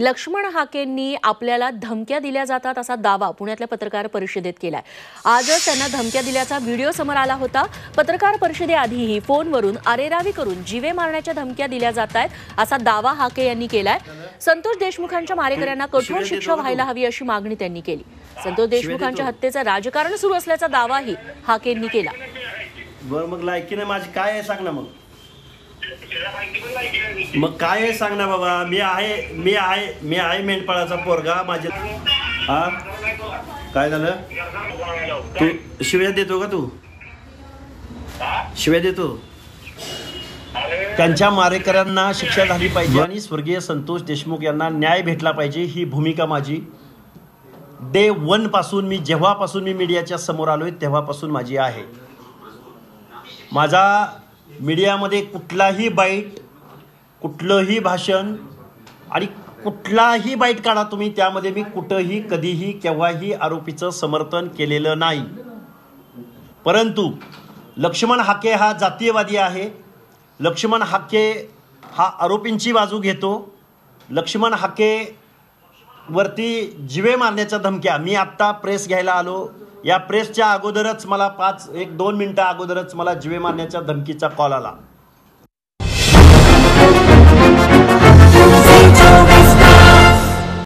लक्ष्मण हाकेंनी आपल्याला धमक्या दिल्या जातात असा दावा पुण्यातल्या पत्रकार परिषदेत केलाय। आजच त्यांना धमक्या दिल्याचा व्हिडिओ समोर आला होता। पत्रकार परिषदेआधीही फोनवरून अरेरावी करून जीवे मारण्याच्या धमक्या दिल्या जातायत असा दावा हाके यांनी केलाय। संतोष देशमुखांच्या मारेकऱ्यांना कठोर शिक्षा व्हायला हवी अशी मागणी त्यांनी केली। संतोष देशमुखांच्या हत्येचं राजकारण सुरू असल्याचा दावाही हाकेंनी केला। बरं, मग लायकीने माझी काय आहे सांग ना। मग काय आहे सांग ना बाबा। मी आहे मेंढपाळाचा पोरगा। माझे हा काय झालं? तू शिव्या देतो का? तू शिव्या देतो? त्यांच्या मारेकऱ्यांना शिक्षा झाली पाहिजे आणि स्वर्गीय संतोष देशमुख यांना न्याय भेटला पाहिजे, ही भूमिका माझी डे 1 पासून, मी जेव्हापासून मी मीडियाच्या समोर आलोय तेव्हापासून माझी आहे। माझा मीडियामध्ये कुठलाही बाईट, कुठलंही भाषण आणि कुठलाही बाईट काढा तुम्ही, त्यामध्ये मी कुठंही कधीही केव्हाही आरोपीचं समर्थन केलेलं नाही। परंतु लक्ष्मण हाके हा जातीयवादी आहे। लक्ष्मण हाके हा आरोपींची बाजू घेतो। लक्ष्मण हाके वरती जीवे मारण्याच्या धमक्या, मी आत्ता प्रेस घ्यायला आलो, या प्रेसच्या अगोदरच मला 1-2 मिनिटं अगोदरच मला जीवे मारण्याच्या धमकीचा कॉल आला।